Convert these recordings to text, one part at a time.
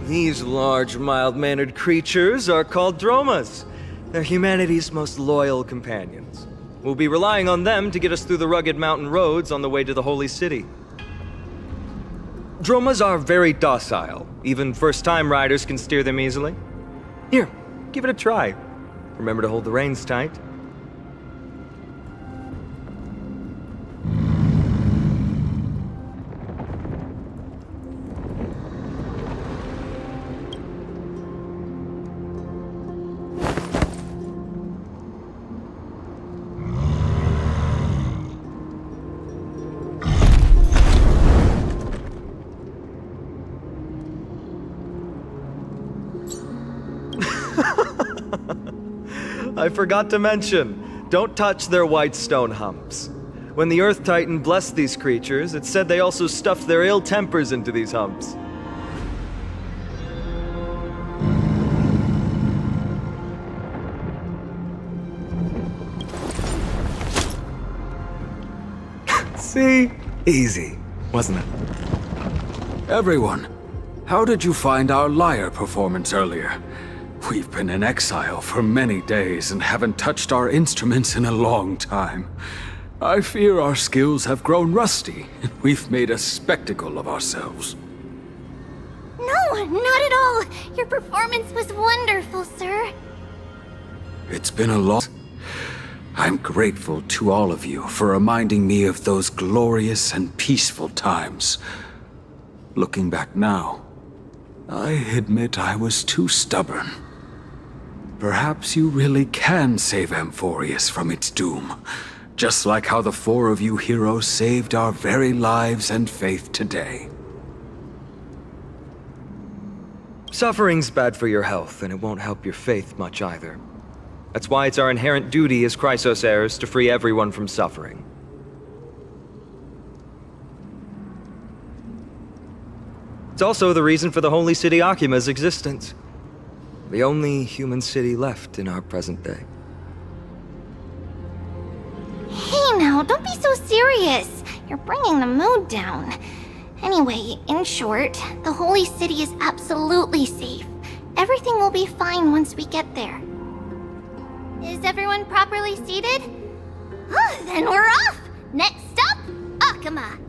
These large, mild-mannered creatures are called Dromas. They're humanity's most loyal companions. We'll be relying on them to get us through the rugged mountain roads on the way to the Holy City. Dromas are very docile. Even first-time riders can steer them easily. Here, give it a try. Remember to hold the reins tight. I forgot to mention, don't touch their white stone humps. When the Earth Titan blessed these creatures, it said they also stuffed their ill tempers into these humps. See? Easy, wasn't it? Everyone, how did you find our lyre performance earlier? We've been in exile for many days and haven't touched our instruments in a long time. I fear our skills have grown rusty, and we've made a spectacle of ourselves. No, not at all. Your performance was wonderful, sir. It's been a long... I'm grateful to all of you for reminding me of those glorious and peaceful times. Looking back now, I admit I was too stubborn. Perhaps you really can save Amphorius from its doom, just like how the four of you heroes saved our very lives and faith today. Suffering's bad for your health, and it won't help your faith much either. That's why it's our inherent duty as Chrysos heirs to free everyone from suffering. It's also the reason for the Holy City Akima's existence. The only human city left in our present day. Hey now, don't be so serious. You're bringing the mood down. Anyway, in short, the Holy City is absolutely safe. Everything will be fine once we get there. Is everyone properly seated? Then we're off! Next stop, Akima!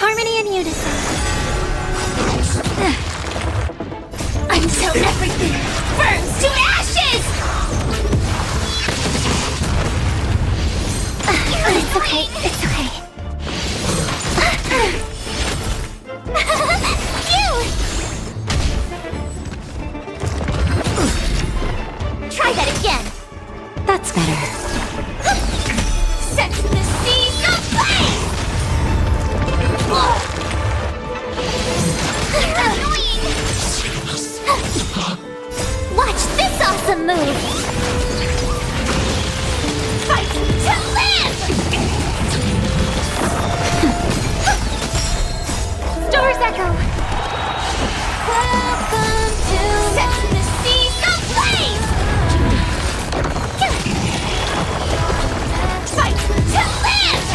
Harmony and unison. Until everything burns to ashes! It's okay, it's okay. Phew! Try that again. That's better. Set the seas ablaze! Annoying! Watch this awesome move! Fight to live! Stars echo! Welcome to Set the seas ablaze! Fight to live!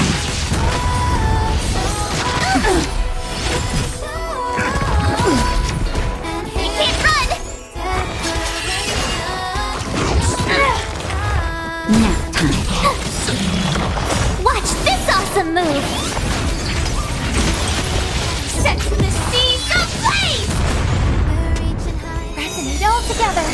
We can't run! Nap time. Watch this awesome move! Set the seas ablaze! Resonate all together!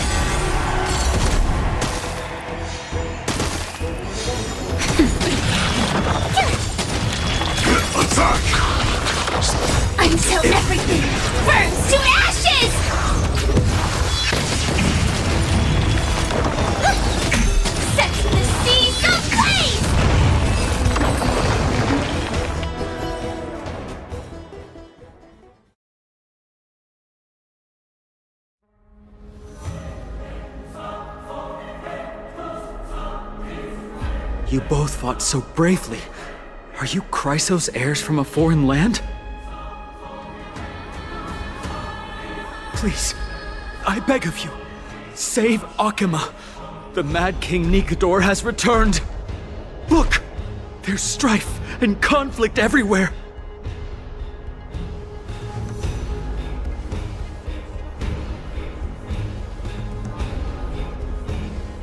Until everything burns to ashes! Set the seas ablaze! You both fought so bravely. Are you Chrysos heirs from a foreign land? Please, I beg of you, save Akima. The Mad King Nikedor has returned. Look, there's strife and conflict everywhere.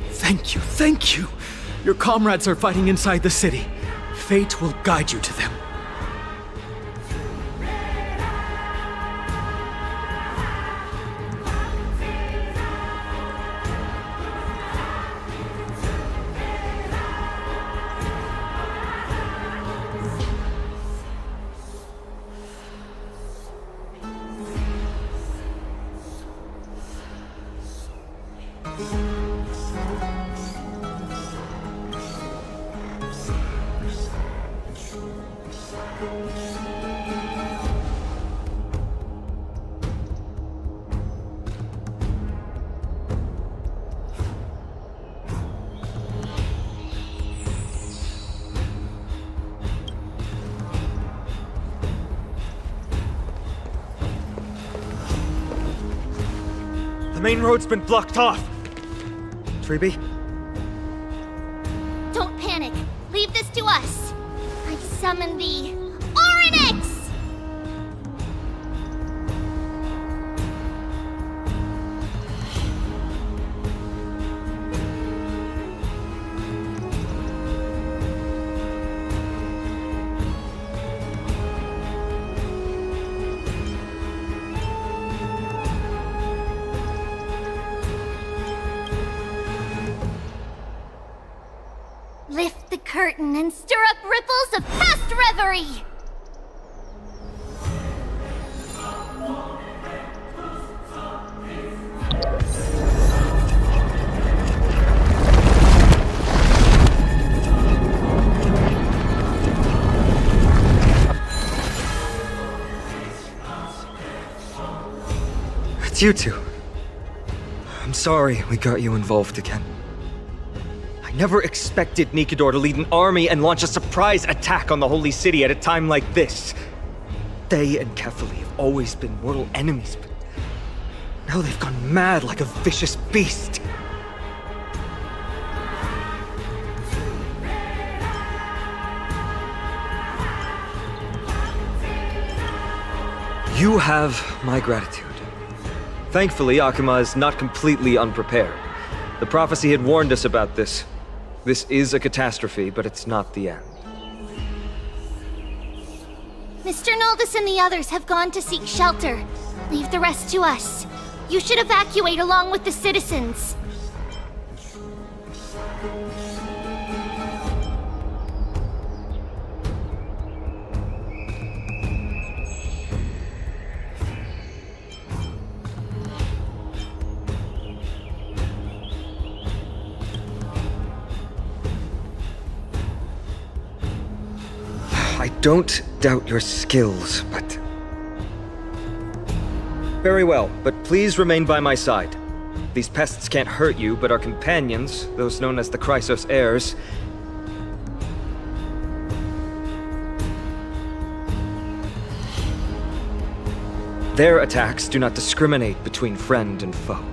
Thank you. Your comrades are fighting inside the city. Fate will guide you to them. The main road's been blocked off. Treeby? Don't panic. Leave this to us. I summon the Oryx! Lift the curtain and stir up ripples of past reverie! It's you two. I'm sorry we got you involved again. I never expected Nikedor to lead an army and launch a surprise attack on the Holy City at a time like this. They and Kefali have always been mortal enemies, but now they've gone mad like a vicious beast. You have my gratitude. Thankfully, Akima is not completely unprepared. The prophecy had warned us about this. This is a catastrophe, but it's not the end. Mr. Naldus and the others have gone to seek shelter. Leave the rest to us. You should evacuate along with the citizens. I don't doubt your skills, but... Very well, but please remain by my side. These pests can't hurt you, but our companions, those known as the Chrysos heirs... Their attacks do not discriminate between friend and foe.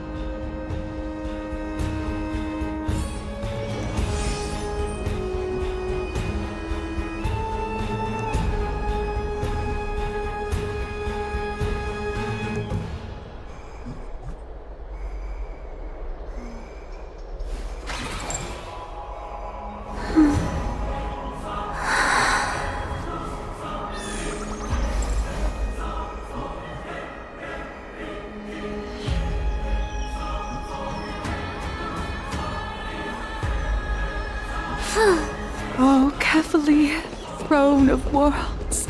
Oh, Kefali, throne of worlds,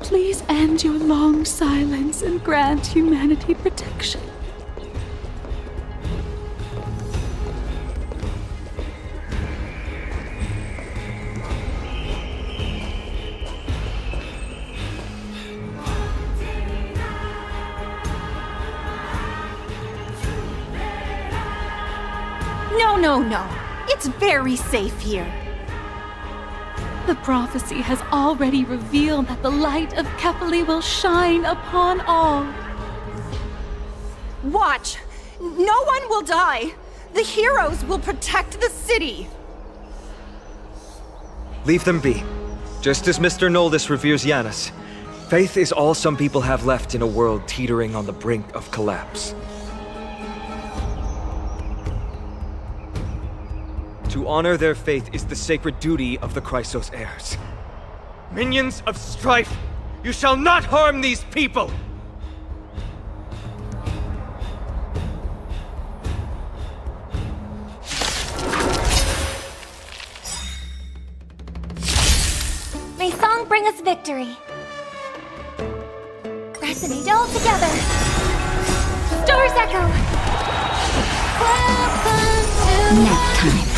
please end your long silence and grant humanity protection. No. It's very safe here. The prophecy has already revealed that the light of Kefali will shine upon all. Watch! No one will die! The heroes will protect the city! Leave them be. Just as Mr. Noldus reveres Janus, faith is all some people have left in a world teetering on the brink of collapse. To honor their faith is the sacred duty of the Chrysos heirs. Minions of strife, you shall not harm these people! May song bring us victory. Resonate all together. Stars echo. Nap time.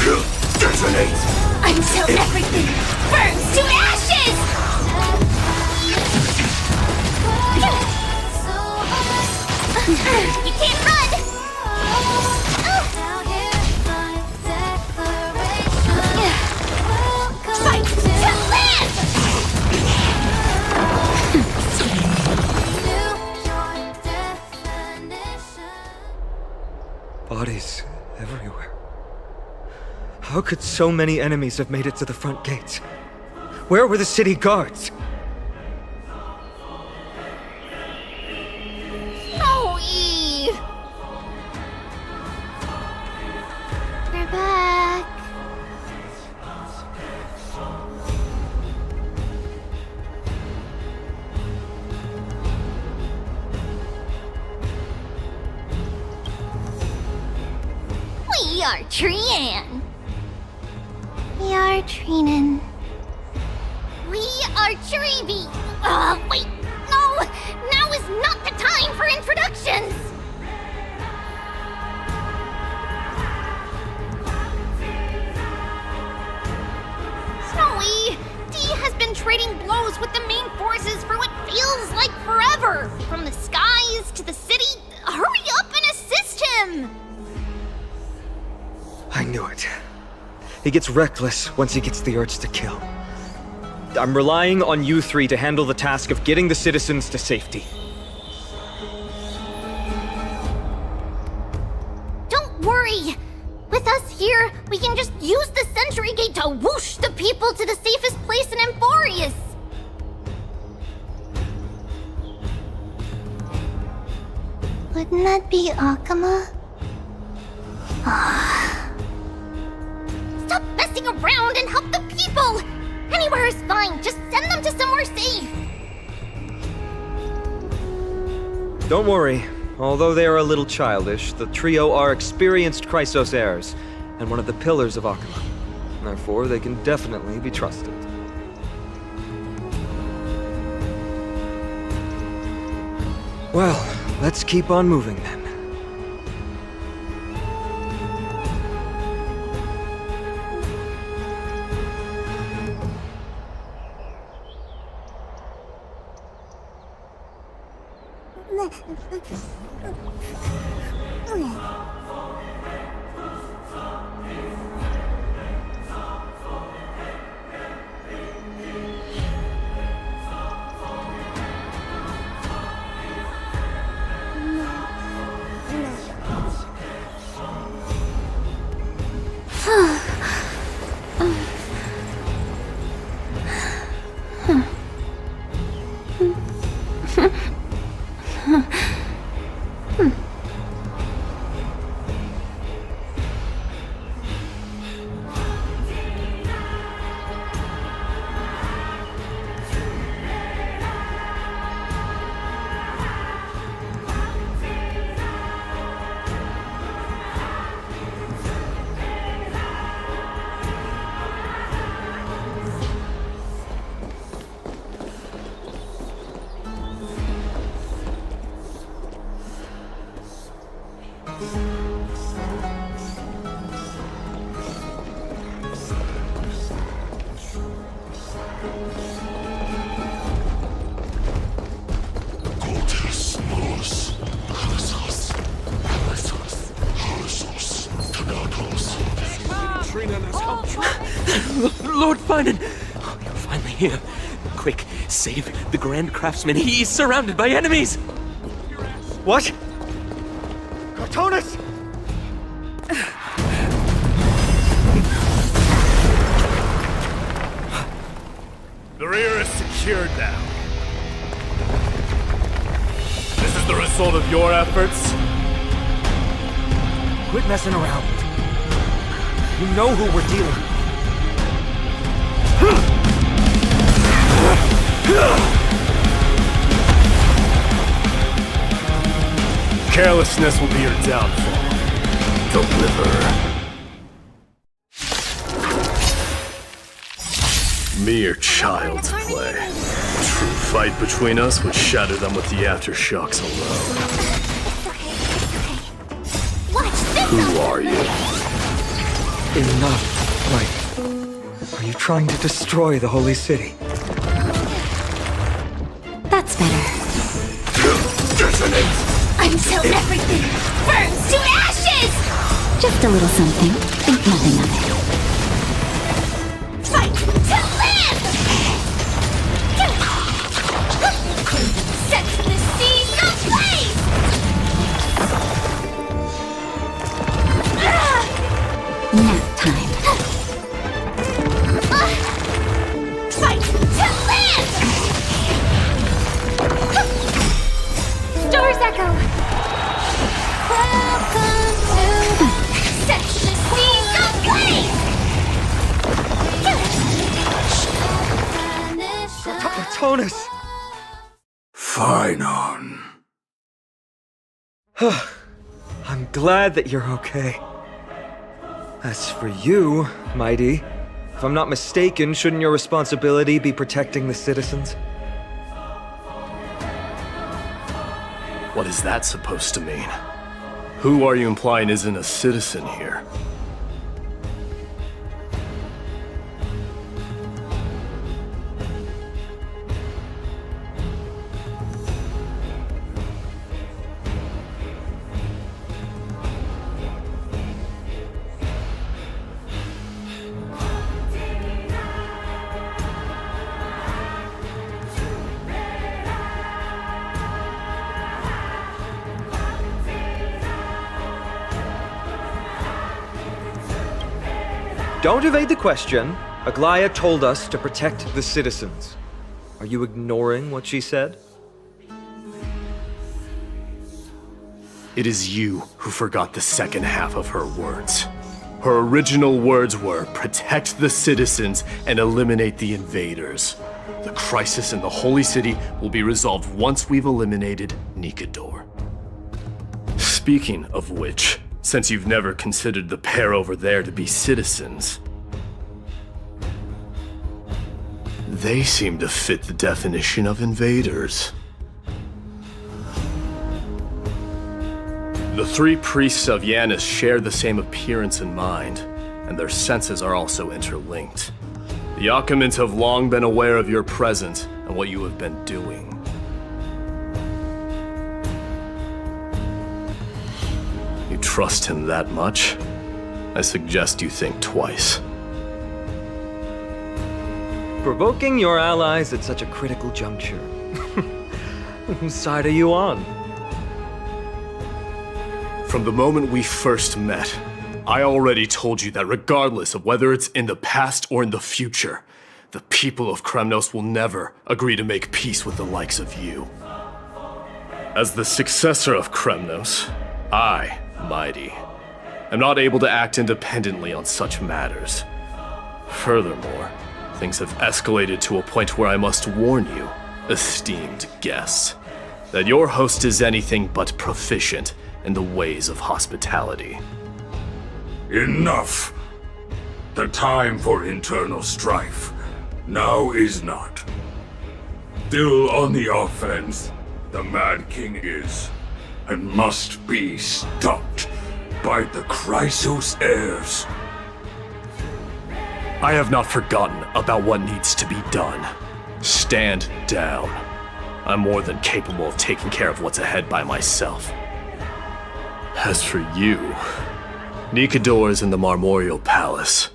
Detonate! Until everything burns to ashes! You can't run! Fight to live! Bodies everywhere. How could so many enemies have made it to the front gates? Where were the city guards? Zoe! We're back. We are Trian. We are Trinan. We are Trevi. Wait, no! Now is not the time for introductions! Snowy, Dee has been trading blows with the main forces for what feels like forever. From the skies to the city. Hurry up and assist him! I knew it. He gets reckless once he gets the urge to kill. I'm relying on you three to handle the task of getting the citizens to safety. Don't worry! With us here, we can just use the Century Gate to whoosh the people to the safest place in Emphorius! Wouldn't that be Akama? Stop messing around and help the people! Anywhere is fine, just send them to somewhere safe! Don't worry. Although they are a little childish, the trio are experienced Chrysos heirs, and one of the pillars of Akuma. Therefore, they can definitely be trusted. Well, let's keep on moving then. Lord Finan! Oh, you're finally here. Quick, save the Grand Craftsman. He is surrounded by enemies! What? Cartonis! The rear is secured now. This is the result of your efforts? Quit messing around. You know who we're dealing with. Carelessness will be your downfall. Deliver. Mere child's play. True fight between us would shatter them with the aftershocks alone. Watch this! Who are you? Enough, Light. Are you trying to destroy the Holy City? That's better. Until everything burns to ashes! Just a little something. Think nothing of it. Fight to live! Set the seas ablaze! Nap time. Fight to live! Stars echo! Welcome to Set the Seas ablaze! Cartonis! Finan. I'm glad that you're okay. As for you, Mighty, if I'm not mistaken, shouldn't your responsibility be protecting the citizens? What is that supposed to mean? Who are you implying isn't a citizen here? Don't evade the question. Aglaya told us to protect the citizens. Are you ignoring what she said? It is you who forgot the second half of her words. Her original words were, protect the citizens and eliminate the invaders. The crisis in the Holy City will be resolved once we've eliminated Nikador. Speaking of which, since you've never considered the pair over there to be citizens, they seem to fit the definition of invaders. The three priests of Yanis share the same appearance and mind, and their senses are also interlinked. The Achaemins have long been aware of your presence and what you have been doing. You trust him that much? I suggest you think twice. Provoking your allies at such a critical juncture. Whose side are you on? From the moment we first met, I already told you that regardless of whether it's in the past or in the future, the people of Kremnos will never agree to make peace with the likes of you. As the successor of Kremnos, I, Mighty, am not able to act independently on such matters. Furthermore, things have escalated to a point where I must warn you, esteemed guests, that your host is anything but proficient in the ways of hospitality. Enough! The time for internal strife now is not. Still on the offense, the Mad King is, and must be stopped by the Chrysos heirs. I have not forgotten about what needs to be done. Stand down. I'm more than capable of taking care of what's ahead by myself. As for you, Nikador is in the Marmorial Palace.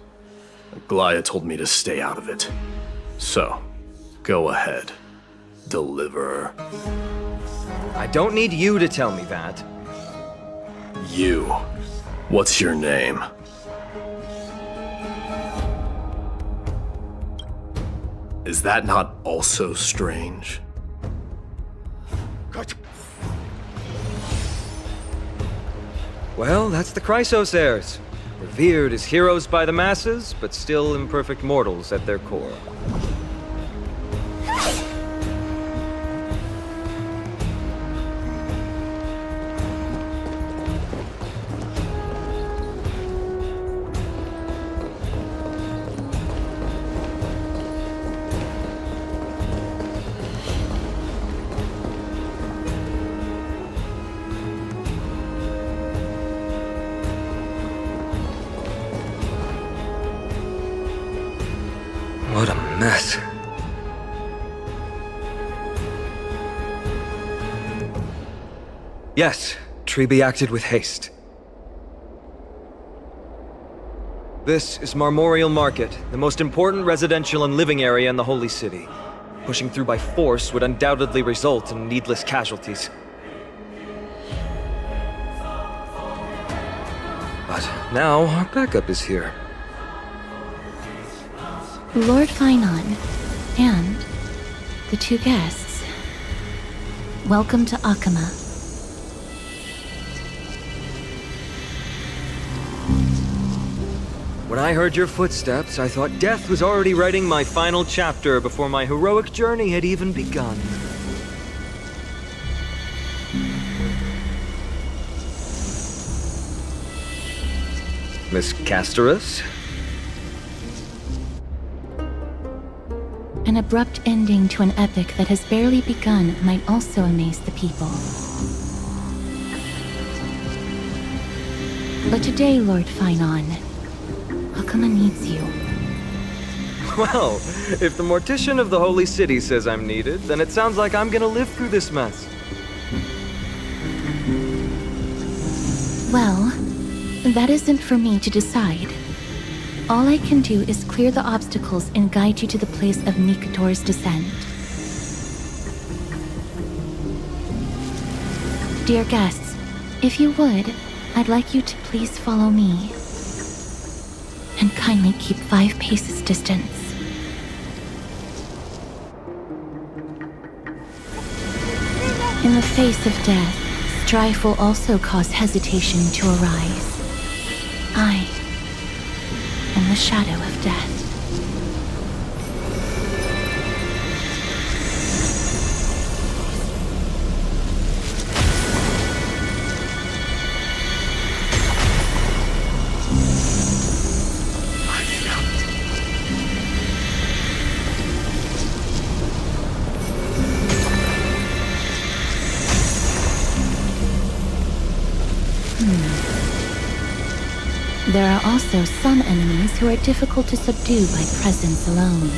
Glaya told me to stay out of it. So, go ahead, Deliverer. I don't need you to tell me that. You. What's your name? Is that not also strange? Well, that's the Chrysos heirs. Revered as heroes by the masses, but still imperfect mortals at their core. What a mess. Yes, Trebe acted with haste. This is Marmorial Market, the most important residential and living area in the Holy City. Pushing through by force would undoubtedly result in needless casualties. But now our backup is here. Lord Finon and the two guests. Welcome to Akhema. When I heard your footsteps, I thought death was already writing my final chapter before my heroic journey had even begun. Miss Castorus? An abrupt ending to an epic that has barely begun might also amaze the people. But today, Lord Finon, Akhema needs you. Well, if the Mortician of the Holy City says I'm needed, then it sounds like I'm gonna live through this mess. Well, that isn't for me to decide. All I can do is clear the obstacles and guide you to the place of Nikador's descent. Dear guests, if you would, I'd like you to please follow me. And kindly keep 5 paces distance. In the face of death, strife will also cause hesitation to arise. I am the shadow of death. There are also some enemies who are difficult to subdue by presence alone.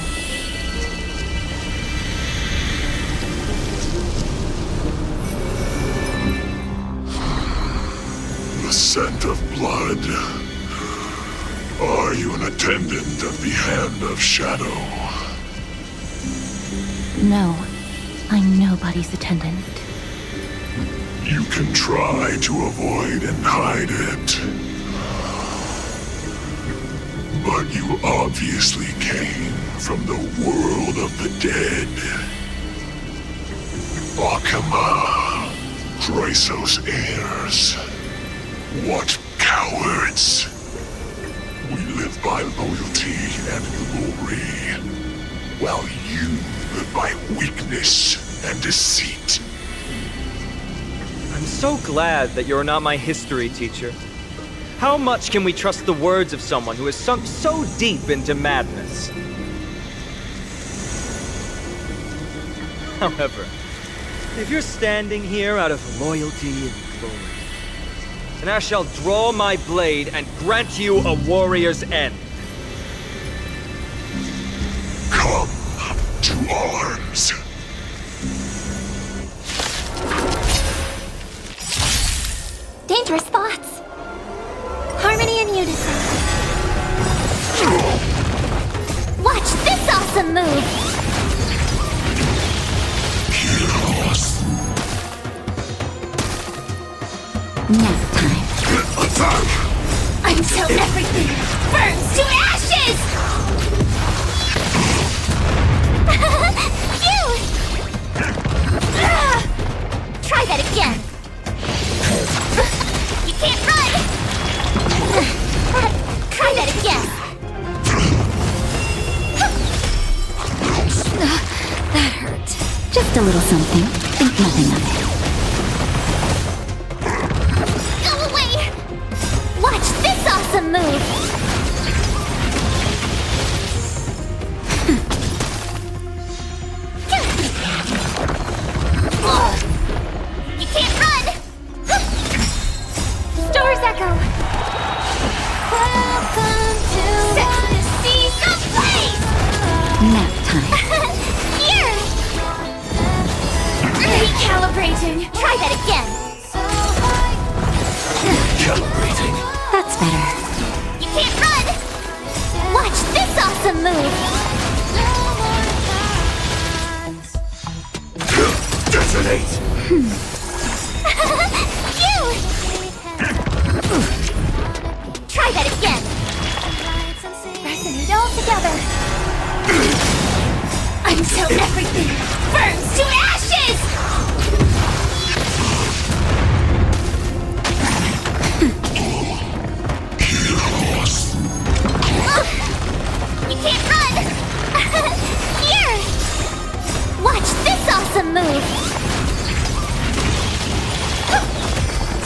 The scent of blood. Are you an attendant of the Hand of Shadow? No, I'm nobody's attendant. You can try to avoid and hide it. But you obviously came from the world of the dead. Akama, Chrysos heirs. What cowards! We live by loyalty and glory, while you live by weakness and deceit. I'm so glad that you're not my history teacher. How much can we trust the words of someone who has sunk so deep into madness? However, if you're standing here out of loyalty and glory, then I shall draw my blade and grant you a warrior's end. Come to arms. Dangerous thoughts. Harmony and unison. Watch this awesome move! Nap time. Until everything burns to ashes! Phew! Try that again. You can't run! Try that again. That hurt. Just a little something. Think nothing of it. Go away! Watch this awesome move! You can't run! Stars Echo! Welcome to the Seas of Blaze! Nap time. Here! Recalibrating. Try that again. Calibrating. That's better. You can't run! Watch this awesome move! Detonate! Phew! Try that again. Resonate all together. Until everything burns to ashes! You can't run! Here! Watch this awesome move!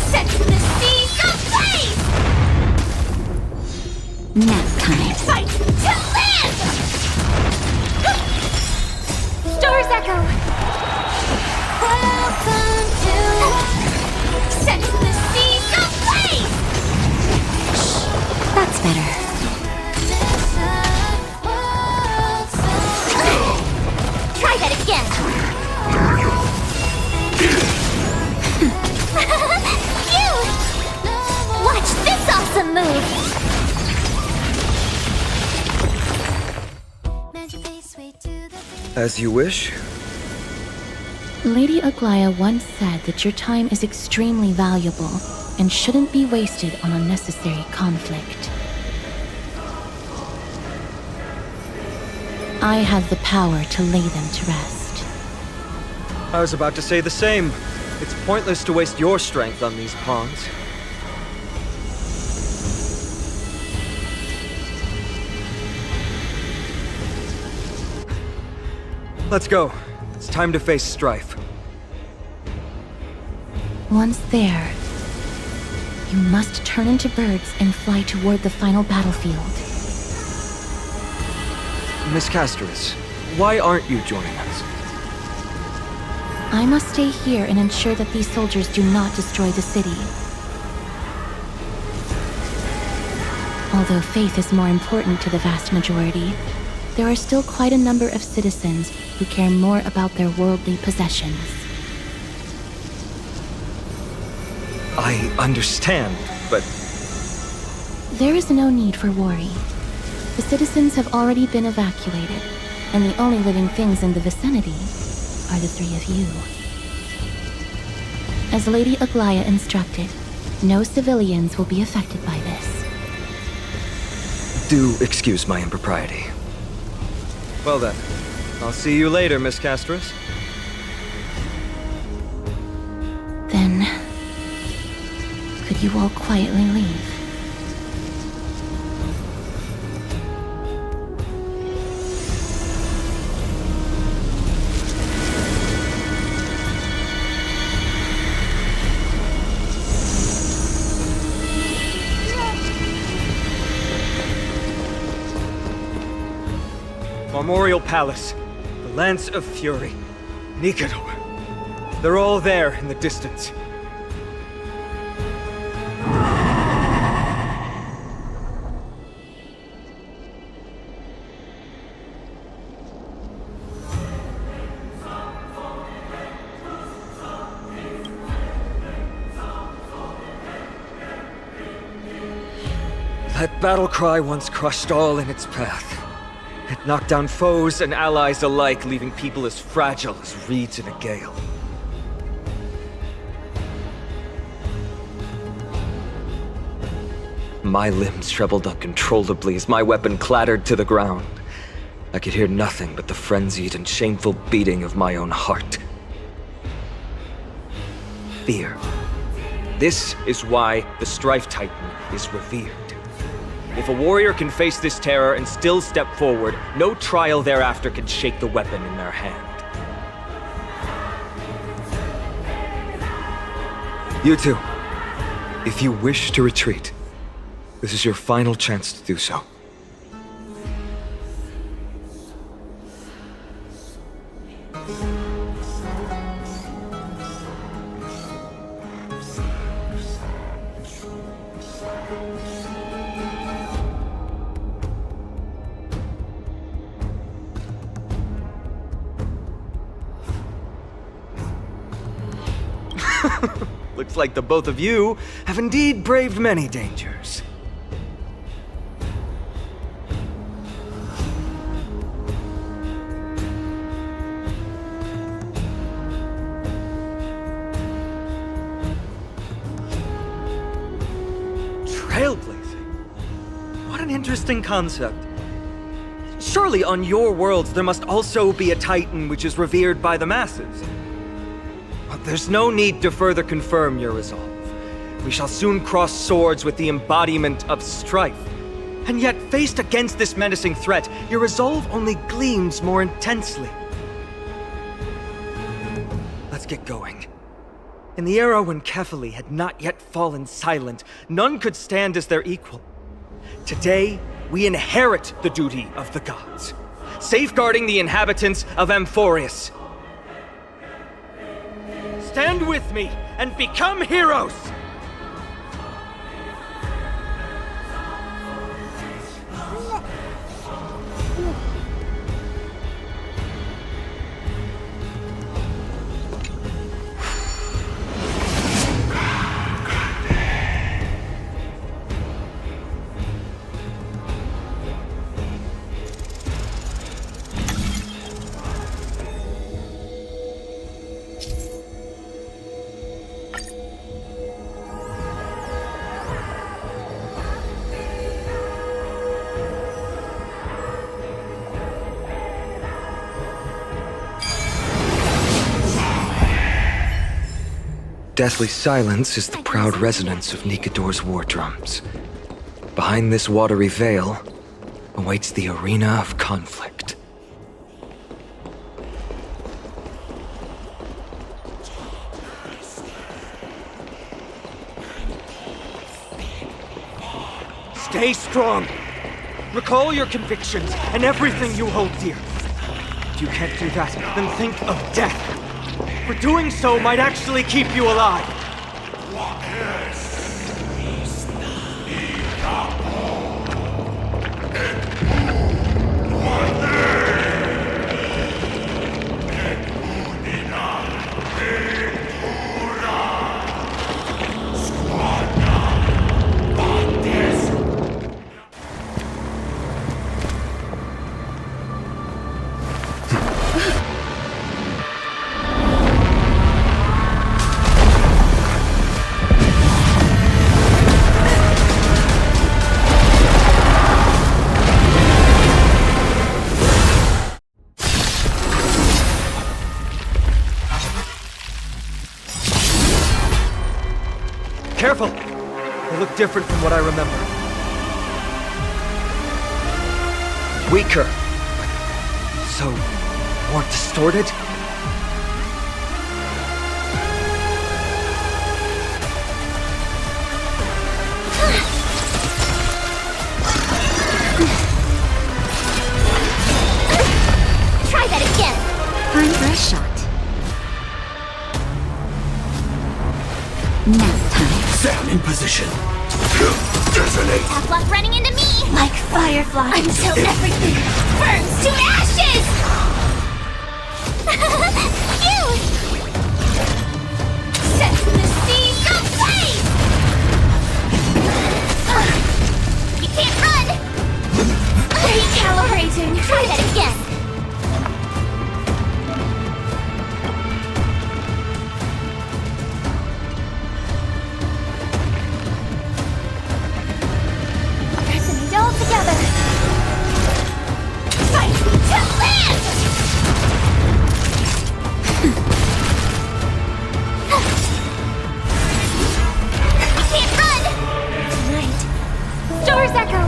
Set to the Seas of Blaze! Nap time. Fight to live! Stars Echo! Welcome to... Set to the Seas of Blaze! That's better. Try that again. Phew! Watch this awesome move. As you wish. Lady Aglaya once said that your time is extremely valuable and shouldn't be wasted on unnecessary conflict. I have the power to lay them to rest. I was about to say the same. It's pointless to waste your strength on these pawns. Let's go. It's time to face Strife. Once there, you must turn into birds and fly toward the final battlefield. Miss Casterus, why aren't you joining us? I must stay here and ensure that these soldiers do not destroy the city. Although faith is more important to the vast majority, there are still quite a number of citizens who care more about their worldly possessions. I understand, but There is no need for worry. The citizens have already been evacuated, and the only living things in the vicinity are the three of you. As Lady Aglaya instructed, no civilians will be affected by this. do excuse my impropriety. Well then, I'll see you later, Miss Castros. Then, could you all quietly leave? Memorial Palace, the Lance of Fury, Nikador. They're all there in the distance. That battle cry once crushed all in its path. It knocked down foes and allies alike, leaving people as fragile as reeds in a gale. My limbs trembled uncontrollably as my weapon clattered to the ground. I could hear nothing but the frenzied and shameful beating of my own heart. Fear. This is why the Strife Titan is revered. If a warrior can face this terror and still step forward, no trial thereafter can shake the weapon in their hand. You two, if you wish to retreat, this is your final chance to do so. Looks like the both of you have indeed braved many dangers. Trailblazing? What an interesting concept. Surely on your worlds there must also be a Titan which is revered by the masses. But there's no need to further confirm your resolve. We shall soon cross swords with the embodiment of strife. And yet, faced against this menacing threat, your resolve only gleams more intensely. Let's get going. In the era when Kefali had not yet fallen silent, none could stand as their equal. Today, we inherit the duty of the gods, safeguarding the inhabitants of Amphorius. Stand with me and become heroes! Deathly silence is the proud resonance of Nikador's war drums. Behind this watery veil awaits the arena of conflict. Stay strong! Recall your convictions and everything you hold dear. If you can't do that, then think of death. For doing so might actually keep you alive. Careful! They look different from what I remember. Weaker. So, more distorted? Try that again. Time for a shot. Nap time. Sam in position. Detonate! Tough luck running into me. Like fireflies. Until everything burns to ashes. You! Set the seas ablaze! You can't run! Recalibrating. Try that again. Pressing it all together. Fight to land! You can't run! Tonight. Stars echo!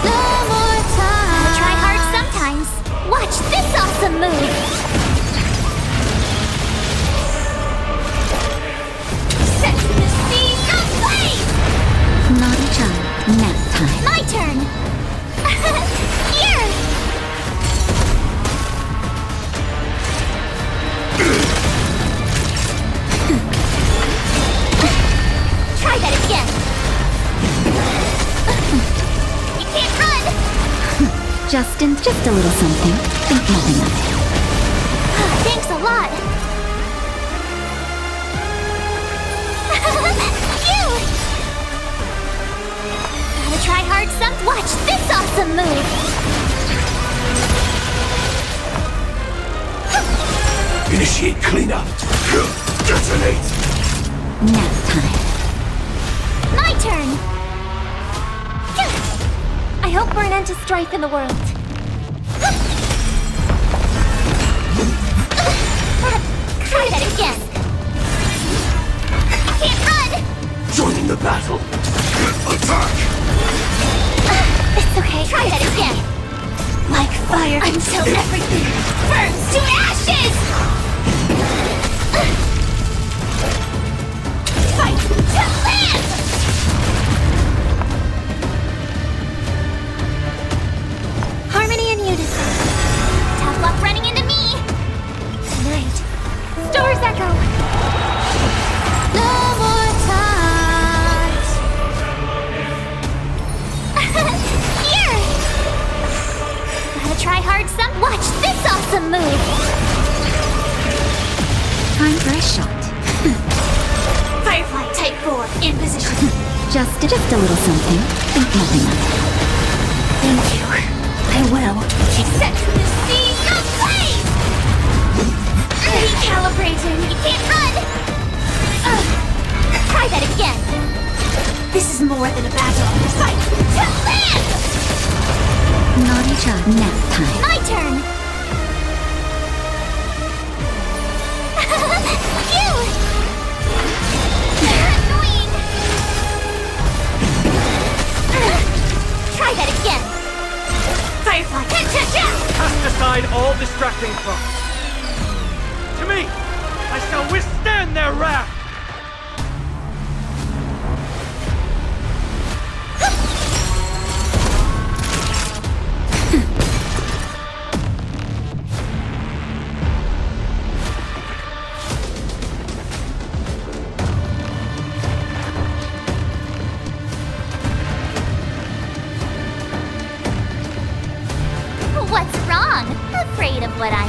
No more time! I try hard sometimes. Watch this awesome move! Set the seas ablaze! Naughty child. Nap time. My turn! Here! Try that again! You can't run! Justin, just a little something. Think nothing of it. Thanks a lot! Phew! Gotta try hard some. Watch this awesome move! Initiate cleanup! Detonate! Nap time. My turn! I hope we're an end to strife in the world. Try that again! You can't run! Joining the battle! Attack! It's okay. Try that again. Like fire until everything burns to ashes. Fight to land. Harmony and unison. Tough luck running into me. Tonight, stars echo. No more times. Here! Gotta try hard some. Watch this awesome move! Time for a shot. Firefly Type 4 in position. Just a little something. Think nothing of it. Thank you. I will. Set the seas ablaze! Recalibrating. You can't run! Try that again. This is more than a battle. Fight to land! Naughty child. Nap time. My turn! Phew! You're annoying! Try that again! Firefly! Cast aside all distracting thoughts. To me, I shall withstand their wrath! What's wrong? Afraid of what I...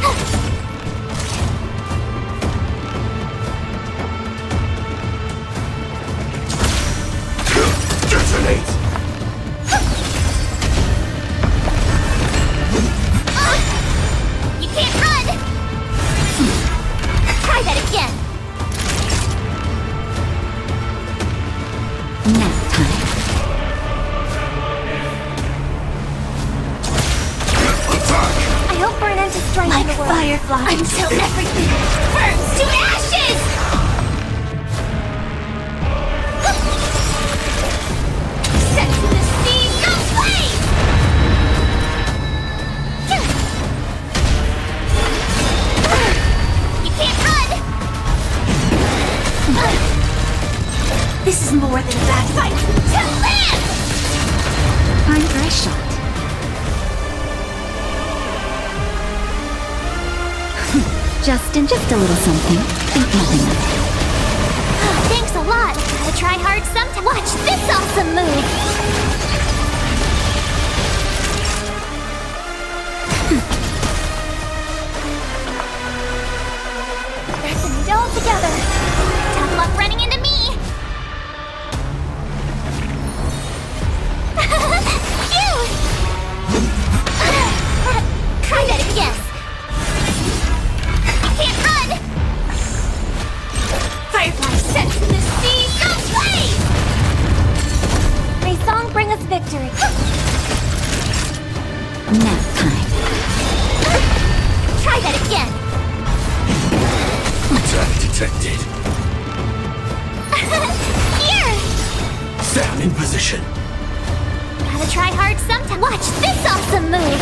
Detonate! You can't run! Try that again! Nap time. I hope we're an end to strife in the world. Like fireflies. Until everything burns to ashes! This is more than a bad fight. To live! Time for a shot. just a little something. Think nothing of it. Oh, thanks a lot. Gotta try hard sometime. Watch this awesome move. Let's meet all together. Tough luck running into me. Phew! Try that again. You can't run. Firefly set to the sea. Go play! May song bring us victory. Nap time. Try that again. Attack detected. Here! Stand in position. Gotta try hard sometime. Watch this awesome move.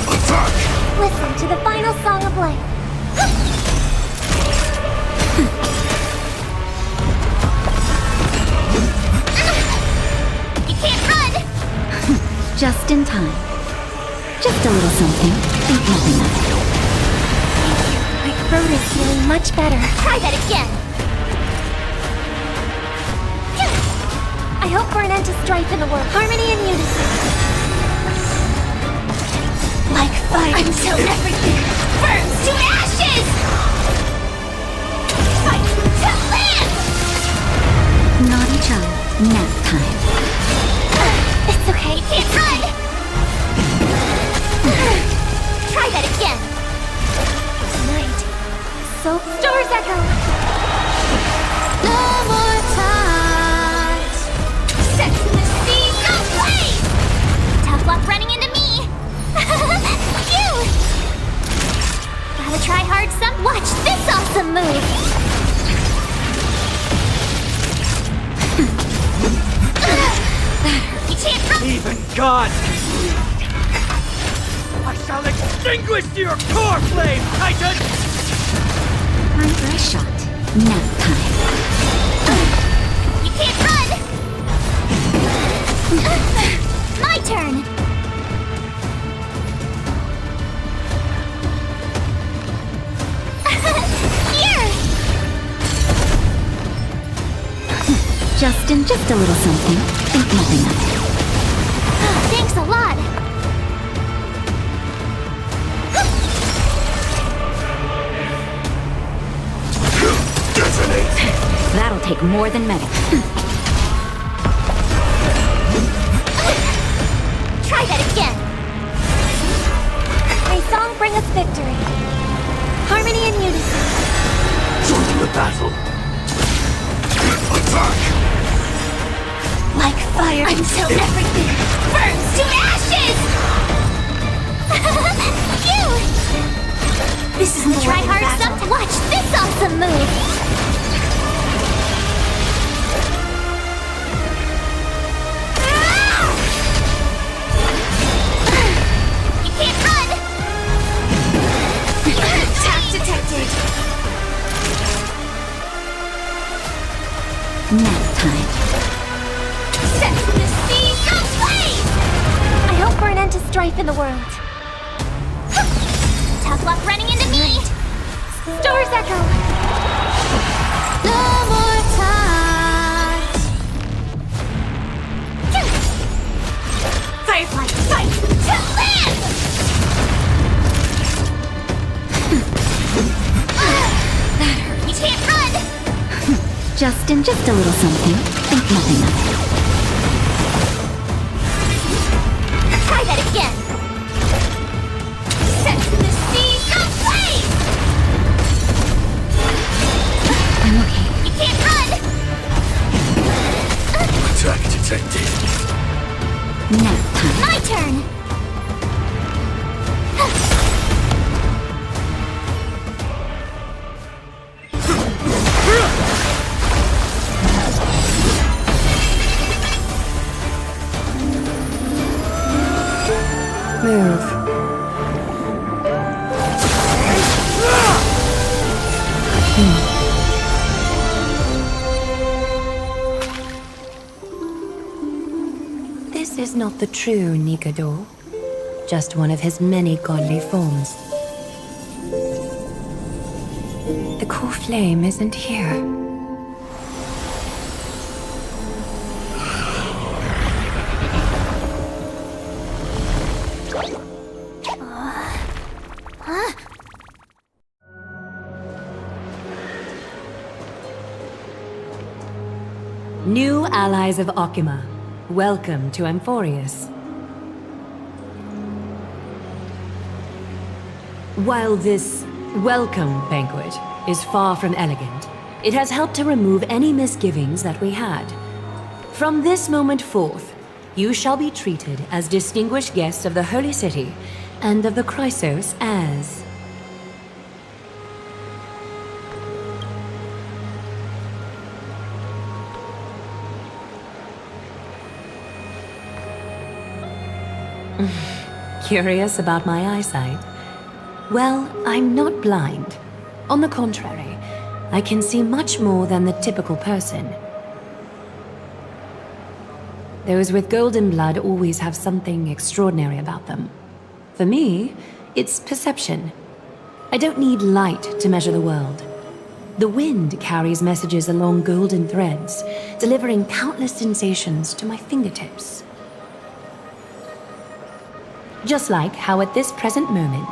Attack! Listen to the final song of life. You can't run! Just in time. Just a little something. Think nothing of it. My throat is feeling much better. Try that again. I hope for an end to strife in the world. Harmony and unison. Like fire until everything burns to ashes! Fight to live! Naughty child. Nap time. It's okay, can't run! Try that again. Tonight, so stars echo. No more times. Set to the sea, go play! Tough luck running into me. Phew! Gotta try hard some. Watch this awesome move. You can't run. Even God can bleed. I shall extinguish your core flame, Titan! Time for a shot. Nap time. You can't run! My turn! Here! Just a little something. Think nothing of it. Oh, thanks a lot! Detonate! That'll take more than medic. Try that again! May song bring us victory. Harmony and unison. Join the battle. Attack! Like fire until everything burns to ashes! Phew! This is more Try than hard battle. some. Watch this awesome move! You can't run! Attack detected! Nap time. Set to the sea, go play! I hope for an end to strife in the world. Tough luck running into me! Stars echo! No more times! Firefly, fight to live! That hurt. You can't run! Just a little something. Think nothing of it. Try that again! Set to the sea, go play! I'm okay. You can't run! Attack detected. Nap time. My turn! move. This is not the true Nikador, just one of his many godly forms. The core flame isn't here. New allies of Okima, welcome to Amphorius. While this welcome banquet is far from elegant, it has helped to remove any misgivings that we had. From this moment forth, you shall be treated as distinguished guests of the Holy City and of the Chrysos as... Curious about my eyesight? Well, I'm not blind. On the contrary, I can see much more than the typical person. Those with golden blood always have something extraordinary about them. For me, it's perception. I don't need light to measure the world. The wind carries messages along golden threads, delivering countless sensations to my fingertips. Just like how at this present moment,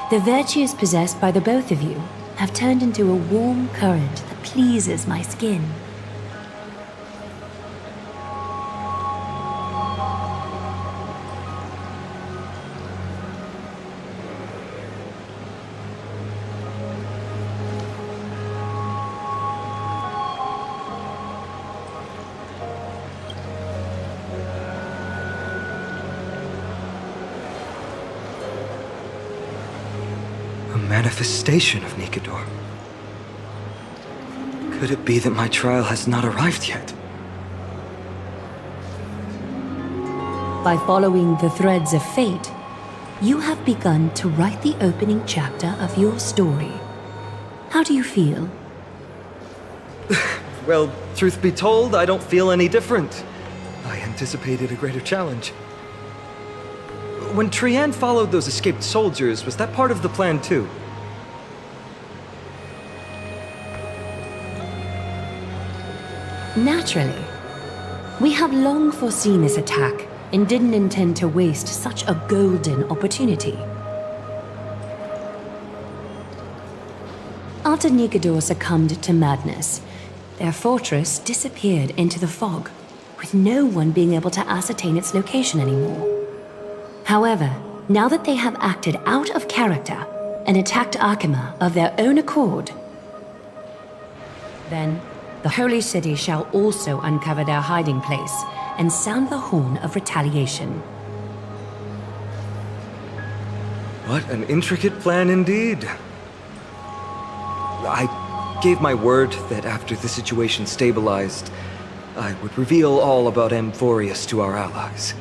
the virtues possessed by the both of you have turned into a warm current that pleases my skin. Manifestation of Nikador. Could it be that my trial has not arrived yet? By following the threads of fate, you have begun to write the opening chapter of your story. How do you feel? Well, truth be told, I don't feel any different. I anticipated a greater challenge. When Trian followed those escaped soldiers, was that part of the plan too? Naturally. We have long foreseen this attack and didn't intend to waste such a golden opportunity. After Nikador succumbed to madness, their fortress disappeared into the fog, with no one being able to ascertain its location anymore. However, now that they have acted out of character and attacked Akima of their own accord, then the Holy City shall also uncover their hiding place and sound the horn of retaliation. What an intricate plan indeed. I gave my word that after the situation stabilized, I would reveal all about Amphorius to our allies.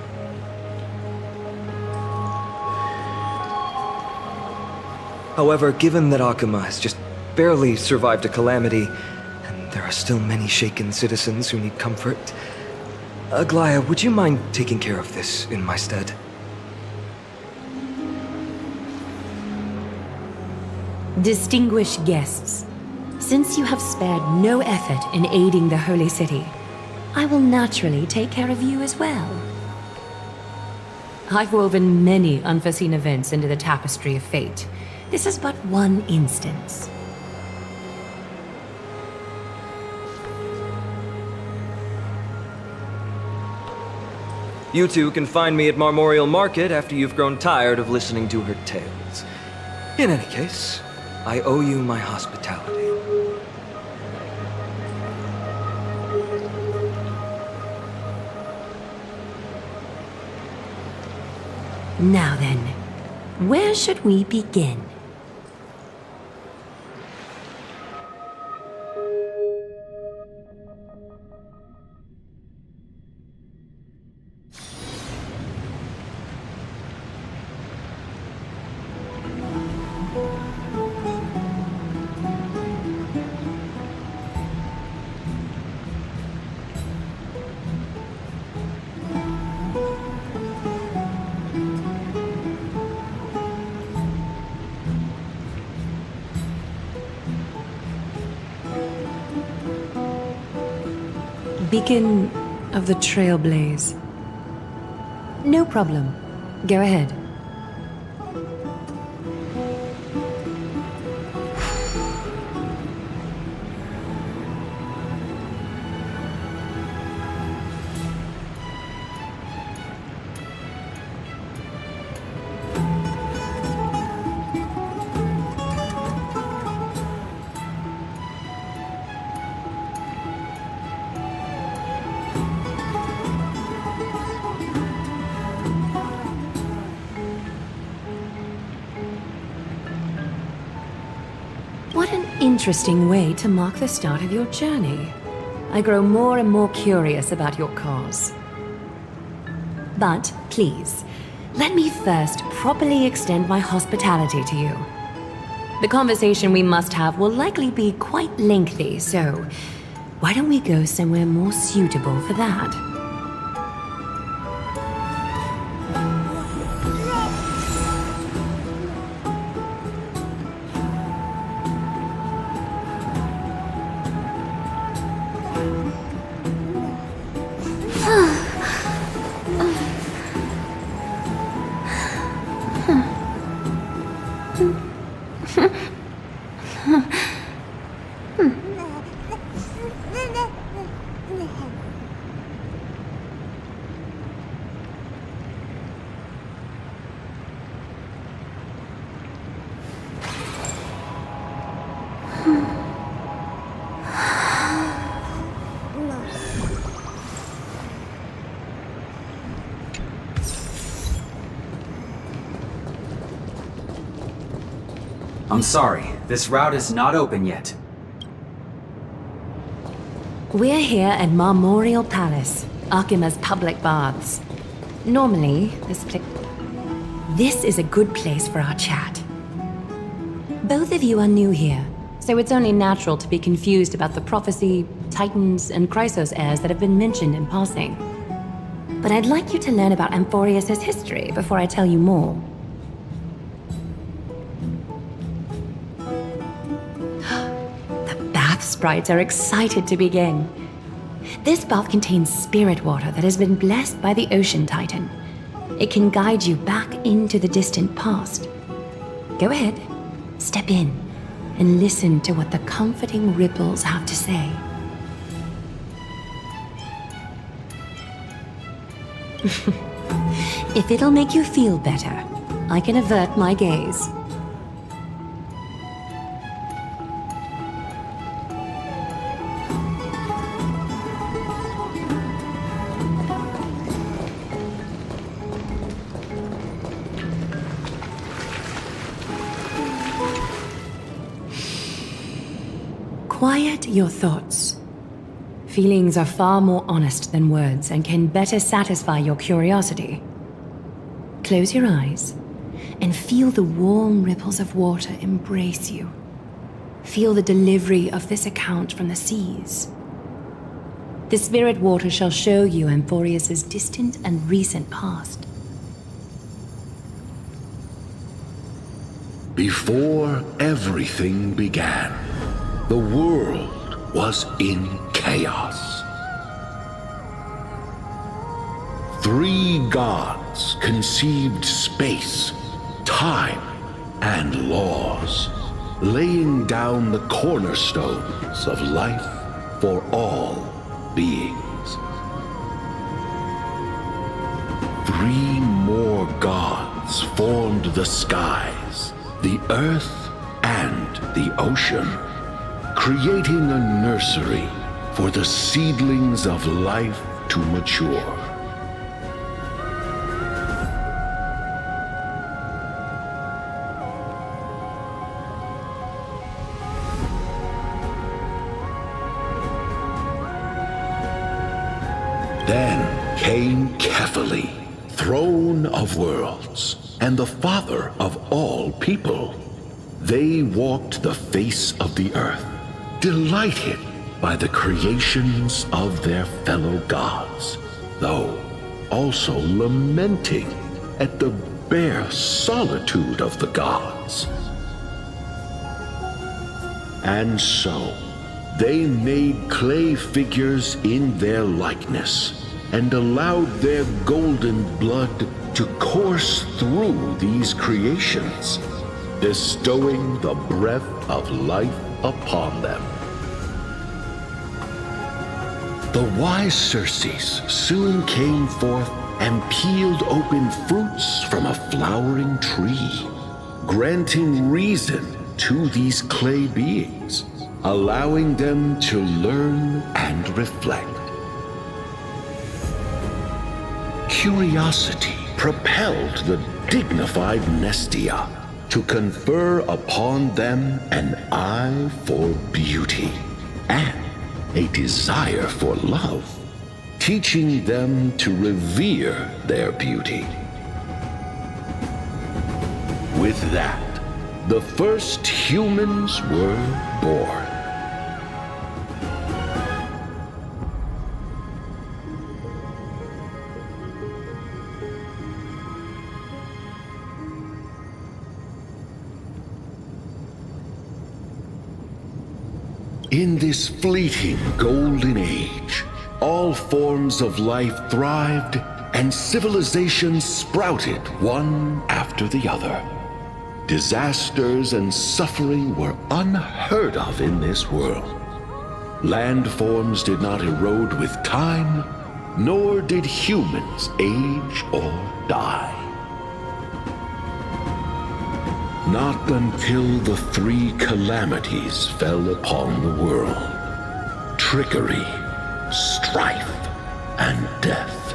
However, given that Akima has just barely survived a calamity, and there are still many shaken citizens who need comfort, Aglaya, would you mind taking care of this in my stead? Distinguished guests, since you have spared no effort in aiding the Holy City, I will naturally take care of you as well. I've woven many unforeseen events into the tapestry of fate. This is but one instance. You two can find me at Marmorial Market after you've grown tired of listening to her tales. In any case, I owe you my hospitality. Now then, where should we begin? beacon of the Trailblaze. No problem. Go ahead. What an interesting way to mark the start of your journey. I grow more and more curious about your cause. But please, let me first properly extend my hospitality to you. The conversation we must have will likely be quite lengthy, so why don't we go somewhere more suitable for that? I'm sorry, this route is not open yet. We're here at Marmorial Palace, Akima's public baths. Normally, this is a good place for our chat. Both of you are new here, so it's only natural to be confused about the prophecy, titans, and Chrysos heirs that have been mentioned in passing. But I'd like you to learn about Amphorius' history before I tell you more. Sprites are excited to begin. This bath contains spirit water that has been blessed by the Ocean Titan. It can guide you back into the distant past. Go ahead, step in, and listen to what the comforting ripples have to say. If it'll make you feel better, I can avert my gaze. Quiet your thoughts. Feelings are far more honest than words and can better satisfy your curiosity. Close your eyes and feel the warm ripples of water embrace you. Feel the delivery of this account from the seas. The spirit water shall show you Amphorius' distant and recent past. Before everything began, the world was in chaos. 3 gods conceived space, time, and laws, laying down the cornerstones of life for all beings. 3 more gods formed the skies, the earth, and the ocean, creating a nursery for the seedlings of life to mature. Then came Kefali, throne of worlds, and the father of all people. They walked the face of the earth, delighted by the creations of their fellow gods, though also lamenting at the bare solitude of the gods. And so, They made clay figures in their likeness and allowed their golden blood to course through these creations, bestowing the breath of life upon them. The wise Circes soon came forth and peeled open fruits from a flowering tree, granting reason to these clay beings, allowing them to learn and reflect. Curiosity propelled the dignified Nestia to confer upon them an eye for beauty and a desire for love, teaching them to revere their beauty. With that, the first humans were born. In this fleeting golden age, all forms of life thrived and civilizations sprouted one after the other. Disasters and suffering were unheard of in this world. Landforms did not erode with time, nor did humans age or die. Not until the three calamities fell upon the world: trickery, strife, and death.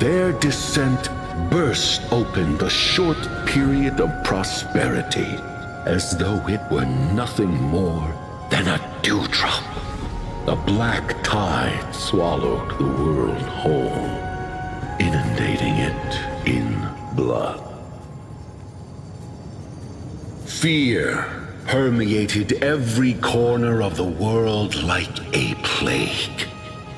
Their descent burst open the short period of prosperity, as though it were nothing more than a dewdrop. The black tide swallowed the world whole, inundating it in blood. Fear permeated every corner of the world like a plague,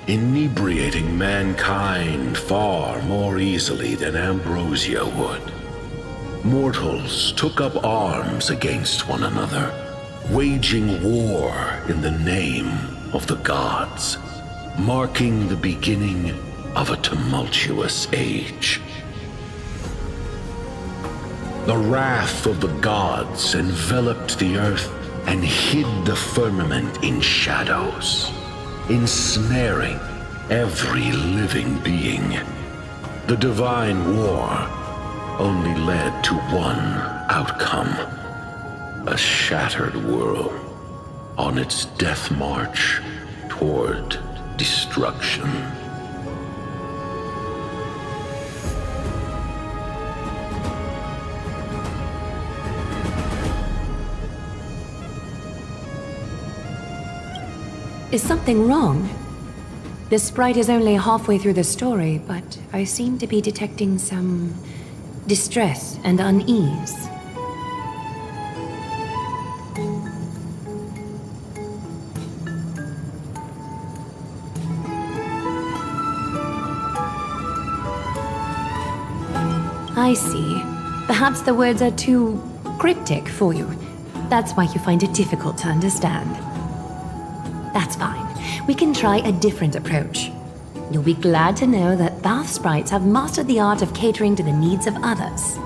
inebriating mankind far more easily than ambrosia would. Mortals took up arms against one another, waging war in the name of the gods, marking the beginning of a tumultuous age. The wrath of the gods enveloped the earth and hid the firmament in shadows, ensnaring every living being. The divine war only led to one outcome: a shattered world on its death march toward destruction. Is something wrong? This sprite is only halfway through the story, but I seem to be detecting some distress and unease. I see. Perhaps the words are too cryptic for you. That's why you find it difficult to understand. That's fine. We can try a different approach. You'll be glad to know that Bath sprites have mastered the art of catering to the needs of others.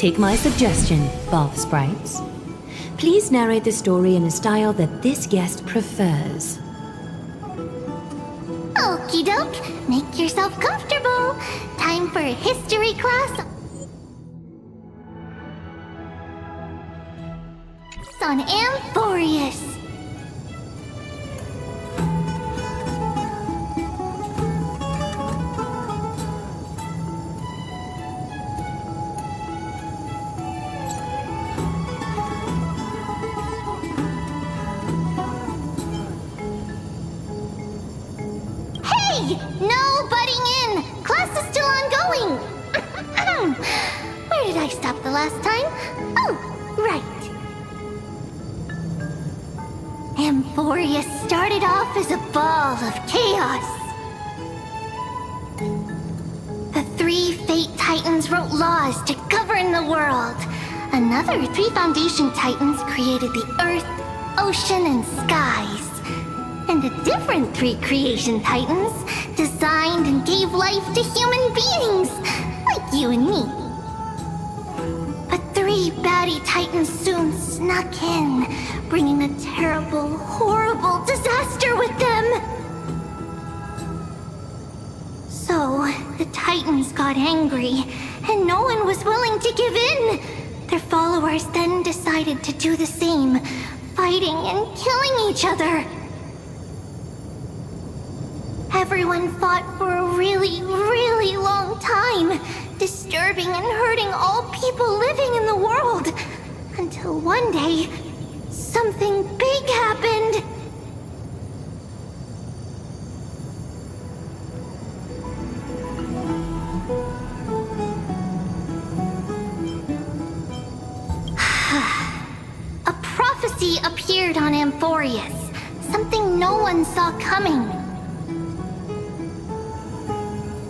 Take my suggestion, bath sprites. Please narrate the story in a style that this guest prefers. Okie doke, make yourself comfortable. Time for a history class on Amphorius. Hey! No butting in! Class is still ongoing! Where did I stop the last time? Oh, right. Amphorius started off as a ball of chaos. The 3 Fate Titans wrote laws to govern the world. Another 3 Foundation Titans created the Earth, Ocean, and Skies. And the different 3 Creation Titans designed and gave life to human beings, like you and me. But 3 baddie Titans soon snuck in, bringing a terrible, horrible disaster with them. So, the Titans got angry, and no one was willing to give in. Their followers then decided to do the same, fighting and killing each other. Everyone fought for a really, really long time, disturbing and hurting all people living in the world. Until one day, something big happened. A prophecy appeared on Amphorius, something no one saw coming.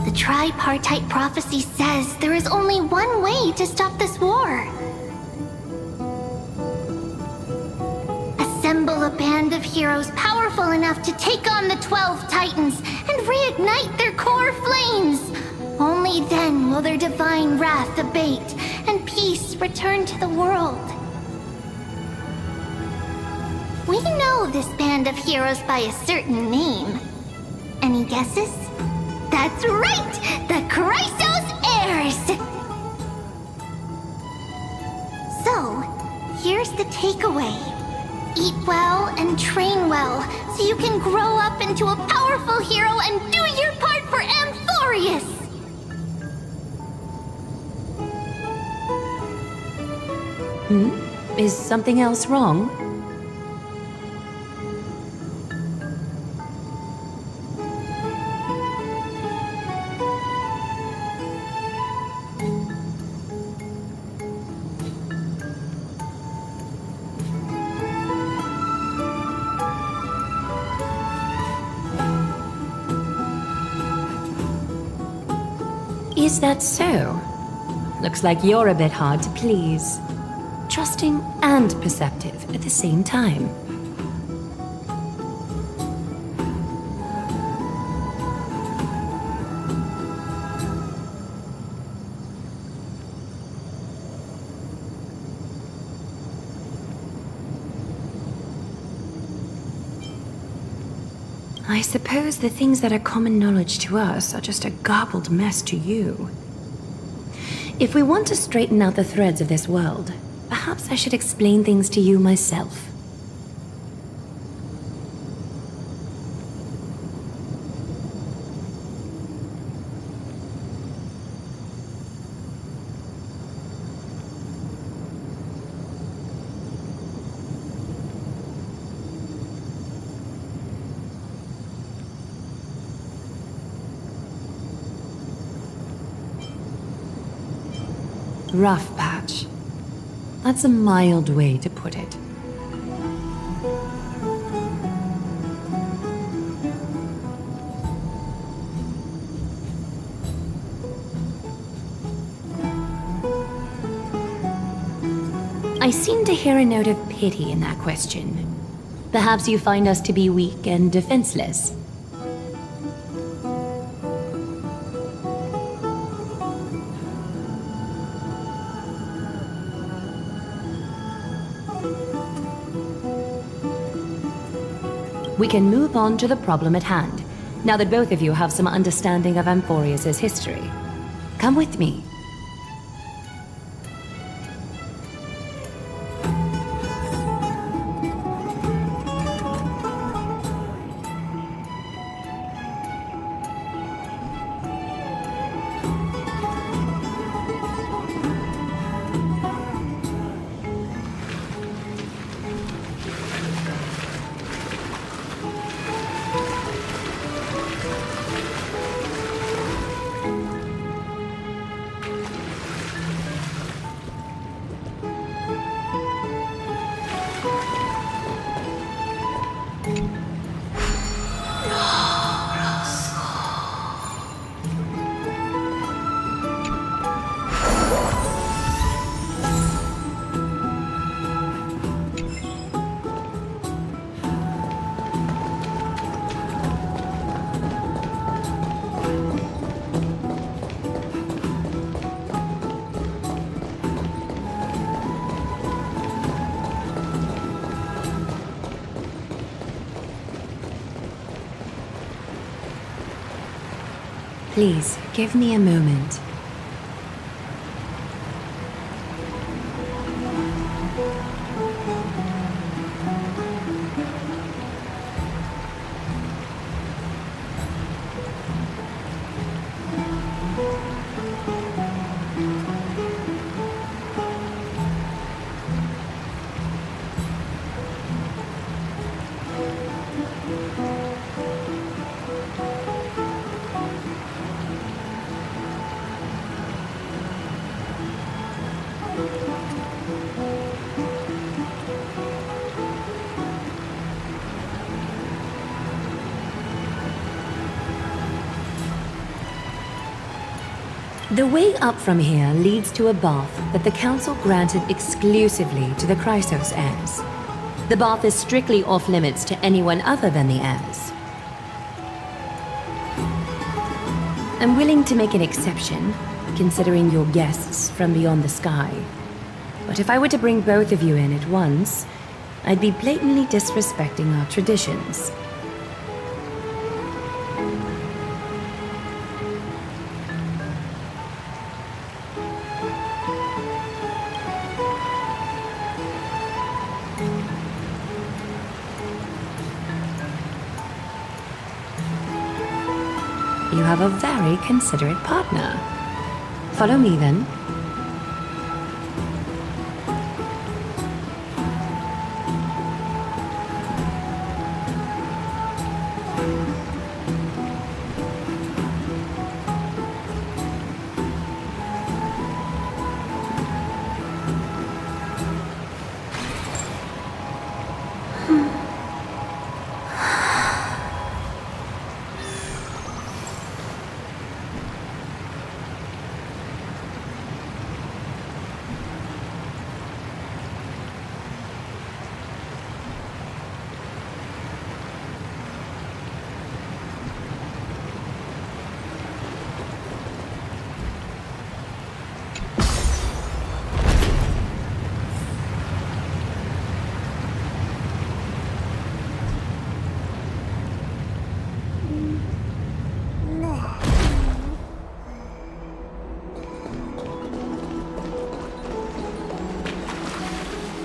The tripartite prophecy says there is only one way to stop this war. Assemble a band of heroes powerful enough to take on the 12 Titans and reignite their core flames. Only then will their divine wrath abate and peace return to the world. We know this band of heroes by a certain name. Any guesses? That's right! The Chrysos Heirs! So, here's the takeaway. Eat well and train well, so you can grow up into a powerful hero and do your part for Amphorius! Is something else wrong? Is that so? Looks like you're a bit hard to please. Trusting and perceptive at the same time. I suppose the things that are common knowledge to us are just a garbled mess to you. If we want to straighten out the threads of this world, perhaps I should explain things to you myself. Rough patch. That's a mild way to put it. I seem to hear a note of pity in that question. Perhaps you find us to be weak and defenseless. We can move on to the problem at hand, now that both of you have some understanding of Amphorius' history. Come with me. Please, give me a moment. The way up from here leads to a bath that the Council granted exclusively to the Chrysos heirs. The bath is strictly off-limits to anyone other than the heirs. I'm willing to make an exception, considering your guests from beyond the sky. But if I were to bring both of you in at once, I'd be blatantly disrespecting our traditions. You have a very considerate partner. Follow me, then.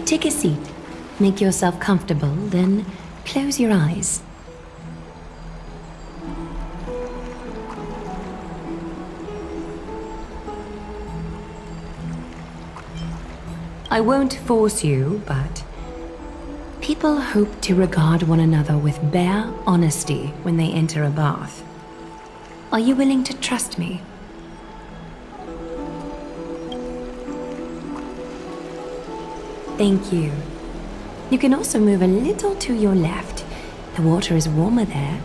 Take a seat. Make yourself comfortable, then close your eyes. I won't force you, but people hope to regard one another with bare honesty when they enter a bath. Are you willing to trust me? Thank you. You can also move a little to your left. The water is warmer there.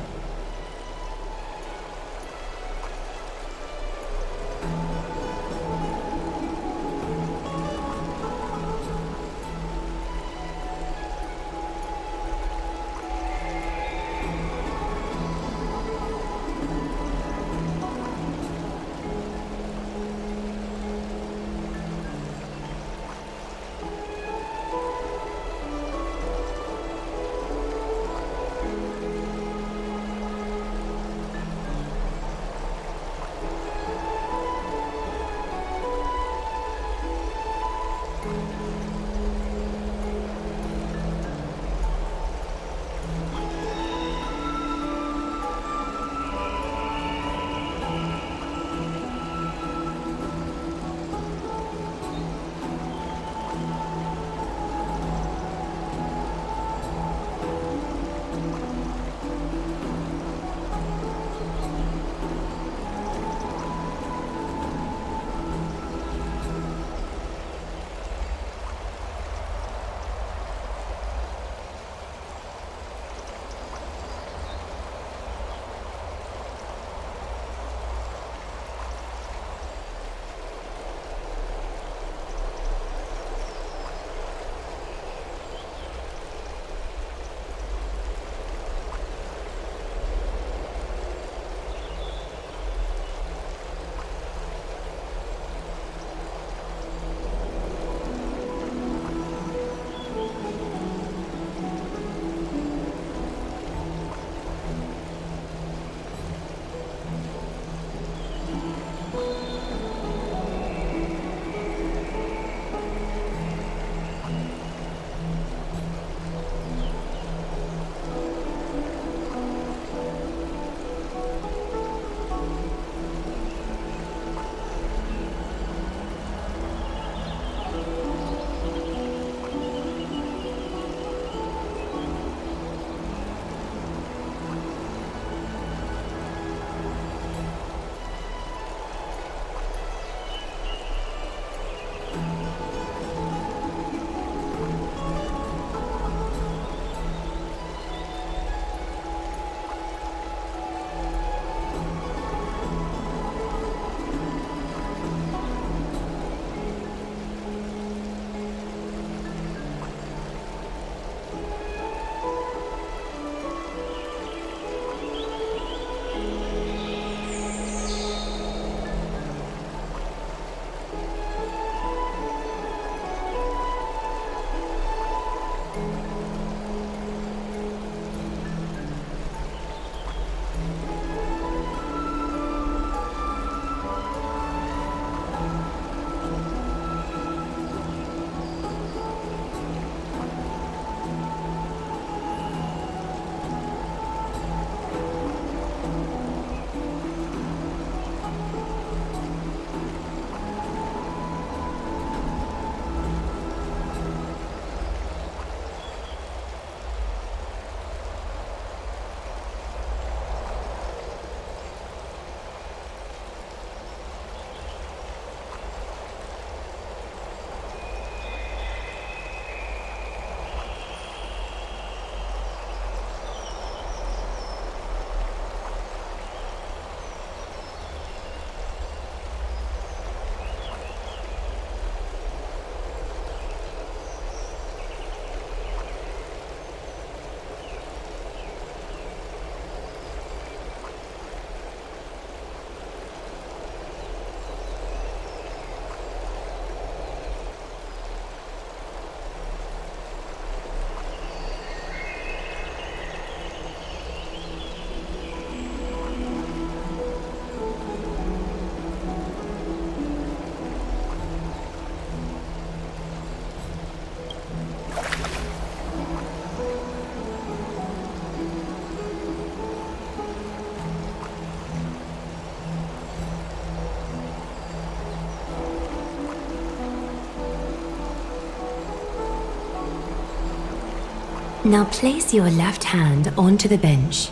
Now place your left hand onto the bench.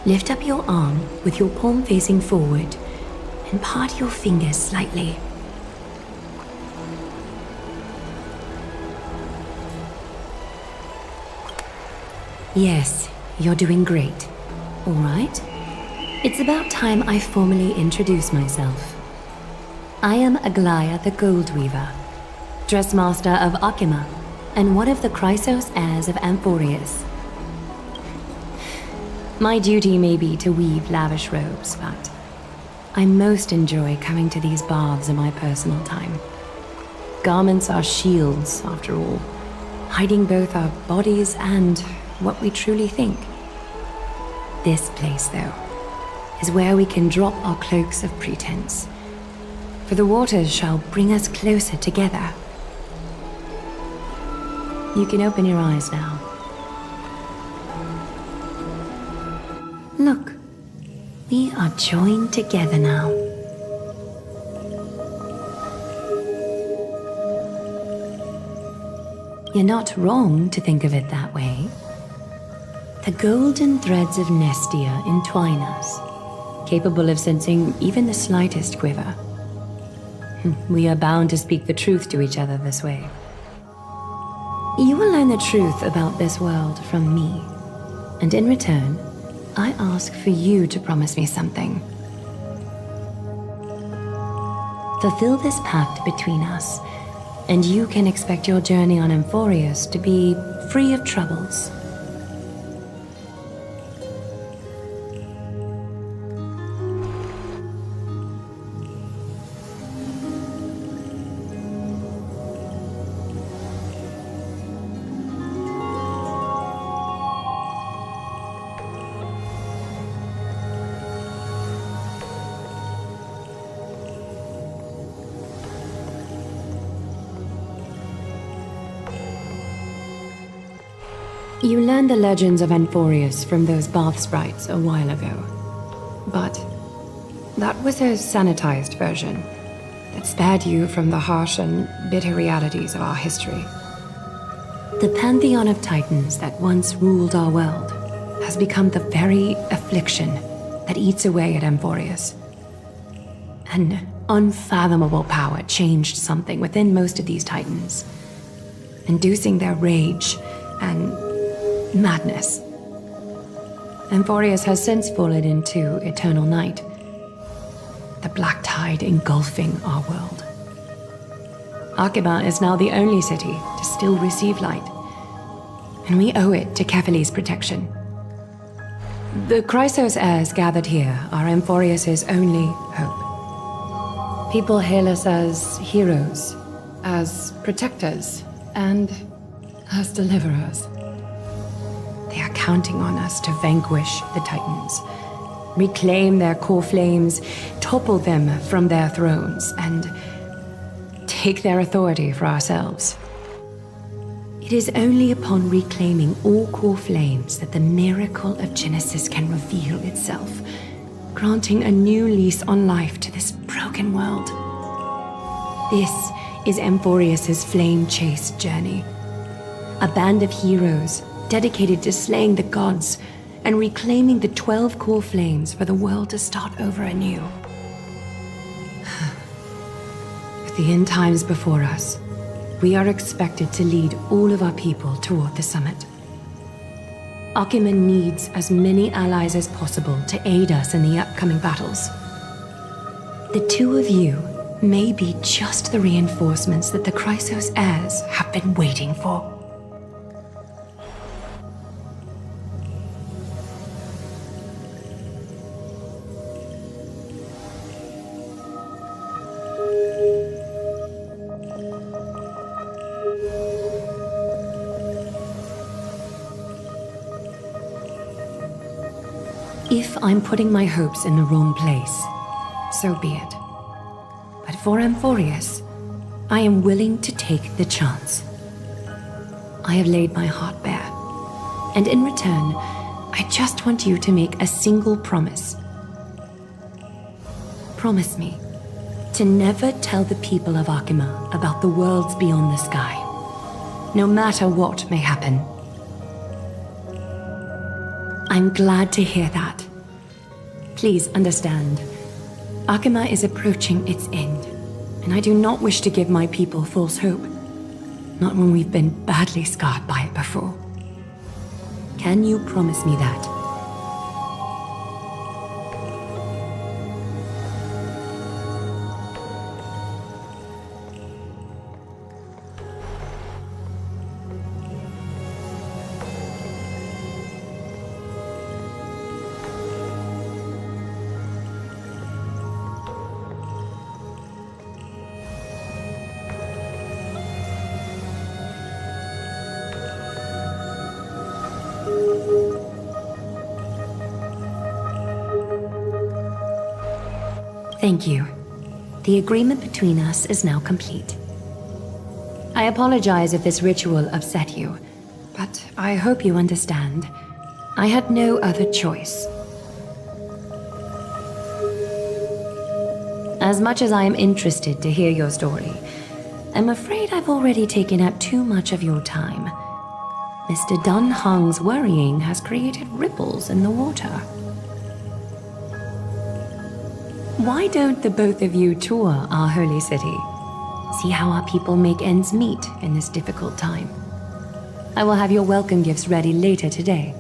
Lift up your arm with your palm facing forward and part your fingers slightly. Yes, you're doing great. All right. It's about time I formally introduce myself. I am Aglaya the Gold Weaver, Dressmaster of Akima, and one of the Chrysos heirs of Amphorius. My duty may be to weave lavish robes, but I most enjoy coming to these baths in my personal time. Garments are shields, after all, hiding both our bodies and what we truly think. This place, though, is where we can drop our cloaks of pretense, for the waters shall bring us closer together. You can open your eyes now. Look, we are joined together now. You're not wrong to think of it that way. The golden threads of Nestia entwine us, capable of sensing even the slightest quiver. We are bound to speak the truth to each other this way. You will learn the truth about this world from me, and in return, I ask for you to promise me something. Fulfill this pact between us, and you can expect your journey on Amphorius to be free of troubles. You learned the legends of Amphorius from those bath sprites a while ago. But that was a sanitized version that spared you from the harsh and bitter realities of our history. The pantheon of titans that once ruled our world has become the very affliction that eats away at Amphorius. An unfathomable power changed something within most of these titans, inducing their rage and madness. Amphorius has since fallen into eternal night, the black tide engulfing our world. Akima is now the only city to still receive light, and we owe it to Kefali's protection. The Chrysos heirs gathered here are Amphorius' only hope. People hail us as heroes, as protectors, and as deliverers. They are counting on us to vanquish the Titans, reclaim their core flames, topple them from their thrones, and take their authority for ourselves. It is only upon reclaiming all core flames that the miracle of Genesis can reveal itself, granting a new lease on life to this broken world. This is Amphorius' flame chase journey. A band of heroes dedicated to slaying the gods and reclaiming the 12 core flames for the world to start over anew. With the end times before us, we are expected to lead all of our people toward the summit. Akima needs as many allies as possible to aid us in the upcoming battles. The two of you may be just the reinforcements that the Chrysos heirs have been waiting for. If I'm putting my hopes in the wrong place, so be it. But for Amphorius, I am willing to take the chance. I have laid my heart bare, and in return, I just want you to make a single promise. Promise me to never tell the people of Akima about the worlds beyond the sky, no matter what may happen. I'm glad to hear that. Please understand, Akima is approaching its end, and I do not wish to give my people false hope. Not when we've been badly scarred by it before. Can you promise me that? Thank you. The agreement between us is now complete. I apologize if this ritual upset you, but I hope you understand. I had no other choice. As much as I am interested to hear your story, I'm afraid I've already taken up too much of your time. Mr. Dun Hong's worrying has created ripples in the water. Why don't the both of you tour our holy city? See how our people make ends meet in this difficult time. I will have your welcome gifts ready later today.